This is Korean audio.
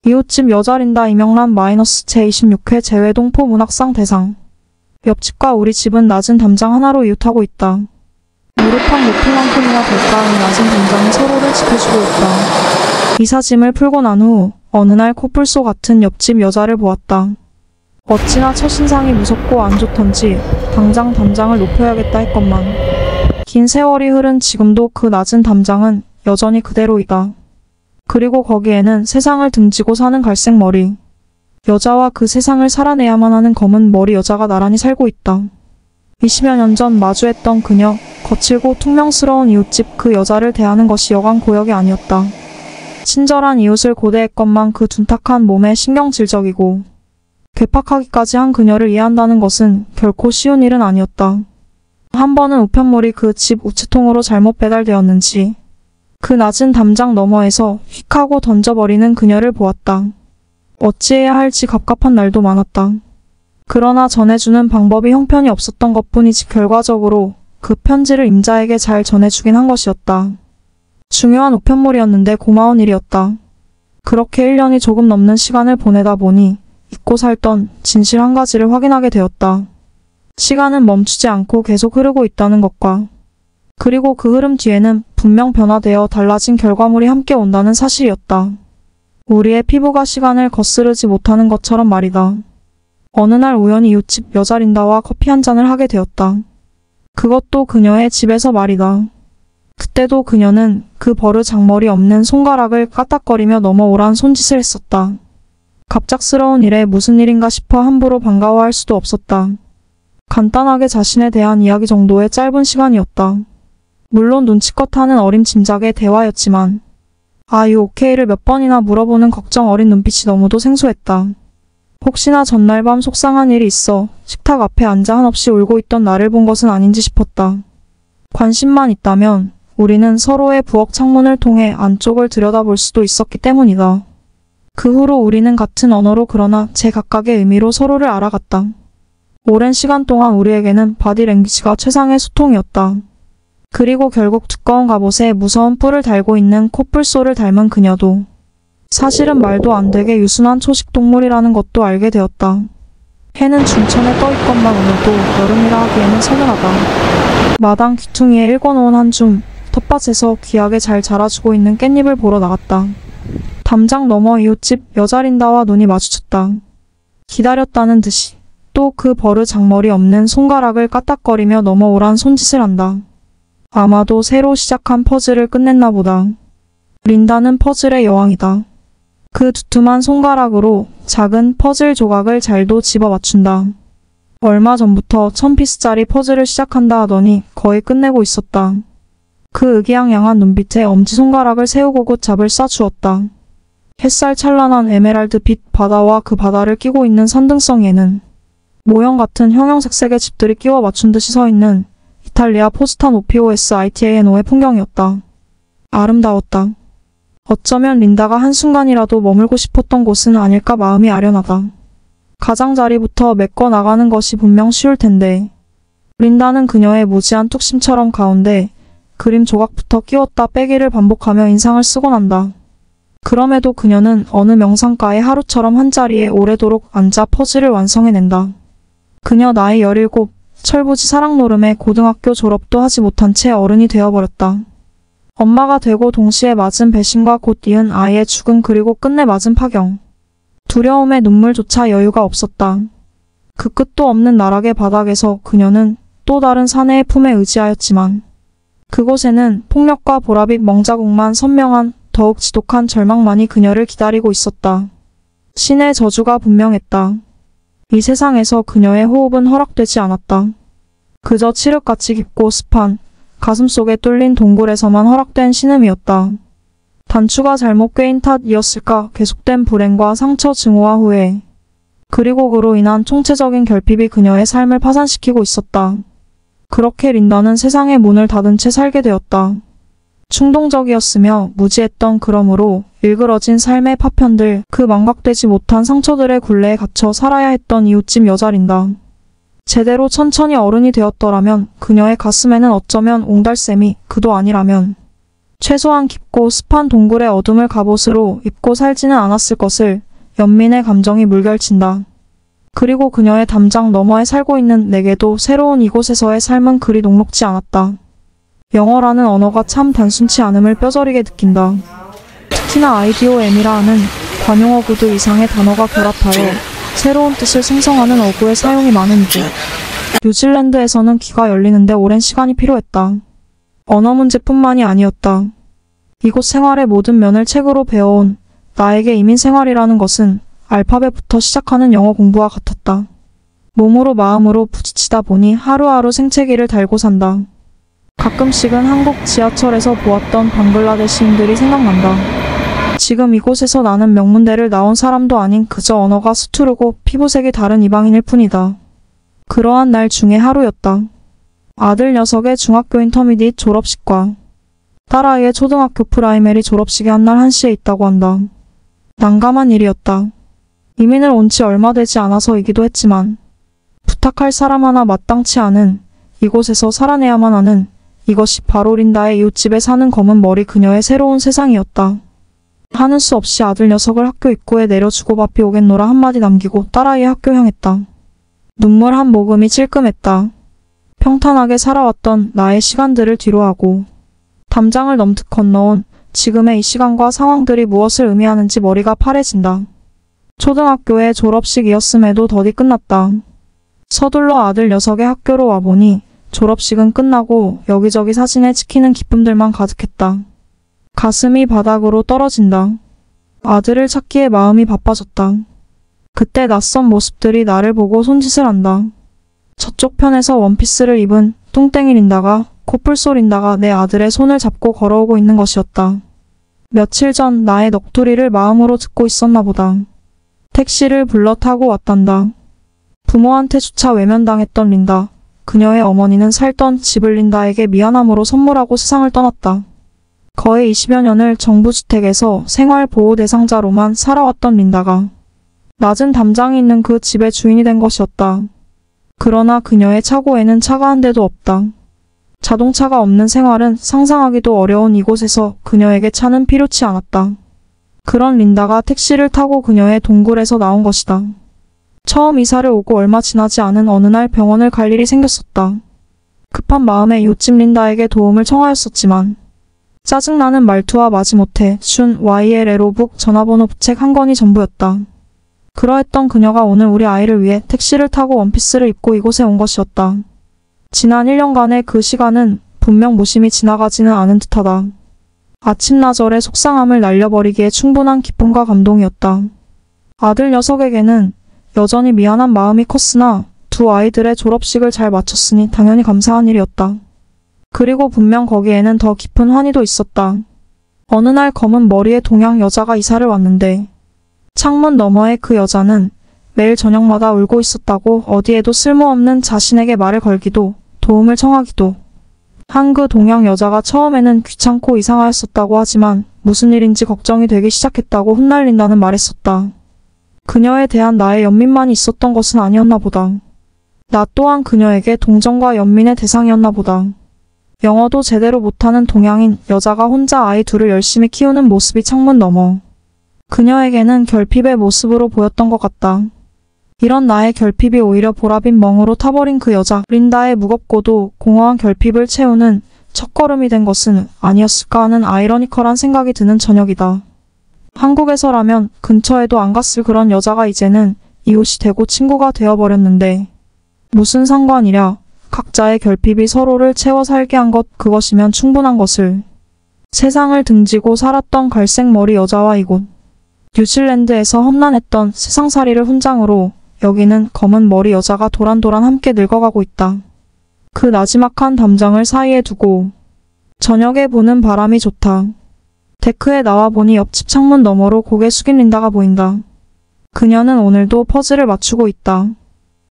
이웃집 여자 린다 이명란 -제26회 재외동포 문학상 대상. 옆집과 우리 집은 낮은 담장 하나로 이웃하고 있다. 무릎팍 높이만큼이나 될까 이 낮은 담장이 서로를 지켜주고 있다. 이삿짐을 풀고 난 후 어느 날 코뿔소 같은 옆집 여자를 보았다. 어찌나 첫인상이 무섭고 안 좋던지 당장 담장을 높여야겠다 했건만 긴 세월이 흐른 지금도 그 낮은 담장은 여전히 그대로이다. 그리고 거기에는 세상을 등지고 사는 갈색 머리 여자와 그 세상을 살아내야만 하는 검은 머리 여자가 나란히 살고 있다. 20여 년 전 마주했던 그녀, 거칠고 퉁명스러운 이웃집 그 여자를 대하는 것이 여간 고역이 아니었다. 친절한 이웃을 고대했건만 그 둔탁한 몸에 신경질적이고 괴팍하기까지 한 그녀를 이해한다는 것은 결코 쉬운 일은 아니었다. 한 번은 우편물이 그 집 우체통으로 잘못 배달되었는지 그 낮은 담장 너머에서 휙 하고 던져버리는 그녀를 보았다. 어찌해야 할지 갑갑한 날도 많았다. 그러나 전해주는 방법이 형편이 없었던 것뿐이지 결과적으로 그 편지를 임자에게 잘 전해주긴 한 것이었다. 중요한 우편물이었는데 고마운 일이었다. 그렇게 1년이 조금 넘는 시간을 보내다 보니 잊고 살던 진실 한 가지를 확인하게 되었다. 시간은 멈추지 않고 계속 흐르고 있다는 것과 그리고 그 흐름 뒤에는 분명 변화되어 달라진 결과물이 함께 온다는 사실이었다. 우리의 피부가 시간을 거스르지 못하는 것처럼 말이다. 어느 날 우연히 이웃집 여자 린다와 커피 한 잔을 하게 되었다. 그것도 그녀의 집에서 말이다. 그때도 그녀는 그 버르장머리 없는 손가락을 까딱거리며 넘어오란 손짓을 했었다. 갑작스러운 일에 무슨 일인가 싶어 함부로 반가워할 수도 없었다. 간단하게 자신에 대한 이야기 정도의 짧은 시간이었다. 물론 눈치껏 하는 어림짐작의 대화였지만 Are you okay를 몇 번이나 물어보는 걱정 어린 눈빛이 너무도 생소했다. 혹시나 전날 밤 속상한 일이 있어 식탁 앞에 앉아 한없이 울고 있던 나를 본 것은 아닌지 싶었다. 관심만 있다면 우리는 서로의 부엌 창문을 통해 안쪽을 들여다볼 수도 있었기 때문이다. 그 후로 우리는 같은 언어로 그러나 제각각의 의미로 서로를 알아갔다. 오랜 시간 동안 우리에게는 바디랭귀지가 최상의 소통이었다. 그리고 결국 두꺼운 갑옷에 무서운 뿔을 달고 있는 코뿔소를 닮은 그녀도 사실은 말도 안 되게 유순한 초식동물이라는 것도 알게 되었다. 해는 중천에 떠있건만 오늘도 여름이라 하기에는 서늘하다. 마당 귀퉁이에 읽어놓은 한 줌 텃밭에서 귀하게 잘 자라주고 있는 깻잎을 보러 나갔다. 담장 너머 이웃집 여자 린다와 눈이 마주쳤다. 기다렸다는 듯이 또 그 버르장머리 없는 손가락을 까딱거리며 넘어오란 손짓을 한다. 아마도 새로 시작한 퍼즐을 끝냈나 보다. 린다는 퍼즐의 여왕이다. 그 두툼한 손가락으로 작은 퍼즐 조각을 잘도 집어 맞춘다. 얼마 전부터 1000피스짜리 퍼즐을 시작한다 하더니 거의 끝내고 있었다. 그 의기양양한 눈빛에 엄지손가락을 세우고 곧 잡을 쏴주었다. 햇살 찬란한 에메랄드빛 바다와 그 바다를 끼고 있는 산등성이에는 모형 같은 형형색색의 집들이 끼워 맞춘 듯이 서 있는 이탈리아 포스탄 오피오에스 ITANO의 풍경이었다. 아름다웠다. 어쩌면 린다가 한순간이라도 머물고 싶었던 곳은 아닐까 마음이 아련하다. 가장자리부터 메꿔 나가는 것이 분명 쉬울 텐데 린다는 그녀의 무지한 뚝심처럼 가운데 그림 조각부터 끼웠다 빼기를 반복하며 인상을 쓰곤 한다. 그럼에도 그녀는 어느 명상가의 하루처럼 한자리에 오래도록 앉아 퍼즐을 완성해낸다. 그녀 나이 17, 철부지 사랑노름에 고등학교 졸업도 하지 못한 채 어른이 되어버렸다. 엄마가 되고 동시에 맞은 배신과 곧 이은 아이의 죽음 그리고 끝내 맞은 파경. 두려움에 눈물조차 여유가 없었다. 그 끝도 없는 나락의 바닥에서 그녀는 또 다른 사내의 품에 의지하였지만 그곳에는 폭력과 보라빛 멍자국만 선명한 더욱 지독한 절망만이 그녀를 기다리고 있었다. 신의 저주가 분명했다. 이 세상에서 그녀의 호흡은 허락되지 않았다. 그저 칠흑같이 깊고 습한 가슴속에 뚫린 동굴에서만 허락된 신음이었다. 단추가 잘못 꿰인 탓이었을까 계속된 불행과 상처 증오와 후회. 그리고 그로 인한 총체적인 결핍이 그녀의 삶을 파산시키고 있었다. 그렇게 린다는 세상의 문을 닫은 채 살게 되었다. 충동적이었으며 무지했던 그러므로 일그러진 삶의 파편들, 그 망각되지 못한 상처들의 굴레에 갇혀 살아야 했던 이웃집 여자 린다. 제대로 천천히 어른이 되었더라면 그녀의 가슴에는 어쩌면 옹달샘이 그도 아니라면 최소한 깊고 습한 동굴의 어둠을 갑옷으로 입고 살지는 않았을 것을 연민의 감정이 물결친다. 그리고 그녀의 담장 너머에 살고 있는 내게도 새로운 이곳에서의 삶은 그리 녹록지 않았다. 영어라는 언어가 참 단순치 않음을 뼈저리게 느낀다. 특히나 아이디오엠이라 하는 관용어 구두 이상의 단어가 결합하여 새로운 뜻을 생성하는 어구의 사용이 많은 이곳. 뉴질랜드에서는 귀가 열리는데 오랜 시간이 필요했다. 언어 문제뿐만이 아니었다. 이곳 생활의 모든 면을 책으로 배워온 나에게 이민 생활이라는 것은 알파벳부터 시작하는 영어 공부와 같았다. 몸으로 마음으로 부딪히다 보니 하루하루 생채기를 달고 산다. 가끔씩은 한국 지하철에서 보았던 방글라데시인들이 생각난다. 지금 이곳에서 나는 명문대를 나온 사람도 아닌 그저 언어가 서투르고 피부색이 다른 이방인일 뿐이다. 그러한 날 중에 하루였다. 아들 녀석의 중학교 인터미디잇 졸업식과 딸아이의 초등학교 프라이머리 졸업식이 한날 1시에 있다고 한다. 난감한 일이었다. 이민을 온 지 얼마 되지 않아서이기도 했지만 부탁할 사람 하나 마땅치 않은 이곳에서 살아내야만 하는 이것이 바로 린다의 이웃집에 사는 검은 머리 그녀의 새로운 세상이었다. 하는 수 없이 아들 녀석을 학교 입구에 내려주고 바삐 오겠노라 한마디 남기고 딸아이의 학교 향했다. 눈물 한 모금이 찔끔했다. 평탄하게 살아왔던 나의 시간들을 뒤로하고 담장을 넘듯 건너온 지금의 이 시간과 상황들이 무엇을 의미하는지 머리가 파래진다. 초등학교의 졸업식이었음에도 더디 끝났다. 서둘러 아들 녀석의 학교로 와보니 졸업식은 끝나고 여기저기 사진에 찍히는 기쁨들만 가득했다. 가슴이 바닥으로 떨어진다. 아들을 찾기에 마음이 바빠졌다. 그때 낯선 모습들이 나를 보고 손짓을 한다. 저쪽 편에서 원피스를 입은 뚱땡이 린다가 코뿔소 린다가 내 아들의 손을 잡고 걸어오고 있는 것이었다. 며칠 전 나의 넋두리를 마음으로 듣고 있었나 보다. 택시를 불러 타고 왔단다. 부모한테 주차 외면당했던 린다. 그녀의 어머니는 살던 집을 린다에게 미안함으로 선물하고 세상을 떠났다. 거의 20여 년을 정부주택에서 생활보호 대상자로만 살아왔던 린다가 낮은 담장이 있는 그 집의 주인이 된 것이었다. 그러나 그녀의 차고에는 차가 한 대도 없다. 자동차가 없는 생활은 상상하기도 어려운 이곳에서 그녀에게 차는 필요치 않았다. 그런 린다가 택시를 타고 그녀의 동굴에서 나온 것이다. 처음 이사를 오고 얼마 지나지 않은 어느 날 병원을 갈 일이 생겼었다. 급한 마음에 이웃집 린다에게 도움을 청하였었지만 짜증나는 말투와 마지못해 준 YLLO북 전화번호 부책 한 권이 전부였다. 그러했던 그녀가 오늘 우리 아이를 위해 택시를 타고 원피스를 입고 이곳에 온 것이었다. 지난 1년간의 그 시간은 분명 무심히 지나가지는 않은 듯하다. 아침나절의 속상함을 날려버리기에 충분한 기쁨과 감동이었다. 아들 녀석에게는 여전히 미안한 마음이 컸으나 두 아이들의 졸업식을 잘 마쳤으니 당연히 감사한 일이었다. 그리고 분명 거기에는 더 깊은 환희도 있었다. 어느 날 검은 머리의 동양 여자가 이사를 왔는데 창문 너머의 그 여자는 매일 저녁마다 울고 있었다고 어디에도 쓸모없는 자신에게 말을 걸기도 도움을 청하기도 한 그 동양 여자가 처음에는 귀찮고 이상하였었다고 하지만 무슨 일인지 걱정이 되기 시작했다고 훗날린다는 말했었다. 그녀에 대한 나의 연민만이 있었던 것은 아니었나 보다. 나 또한 그녀에게 동정과 연민의 대상이었나 보다. 영어도 제대로 못하는 동양인 여자가 혼자 아이 둘을 열심히 키우는 모습이 창문 너머 그녀에게는 결핍의 모습으로 보였던 것 같다. 이런 나의 결핍이 오히려 보라빛 멍으로 타버린 그 여자 린다의 무겁고도 공허한 결핍을 채우는 첫걸음이 된 것은 아니었을까 하는 아이러니컬한 생각이 드는 저녁이다. 한국에서라면 근처에도 안 갔을 그런 여자가 이제는 이웃이 되고 친구가 되어버렸는데 무슨 상관이랴. 각자의 결핍이 서로를 채워 살게 한 것 그것이면 충분한 것을. 세상을 등지고 살았던 갈색머리 여자와 이곳. 뉴질랜드에서 험난했던 세상살이를 훈장으로 여기는 검은 머리 여자가 도란도란 함께 늙어가고 있다. 그 나지막한 담장을 사이에 두고 저녁에 부는 바람이 좋다. 데크에 나와보니 옆집 창문 너머로 고개 숙인 린다가 보인다. 그녀는 오늘도 퍼즐을 맞추고 있다.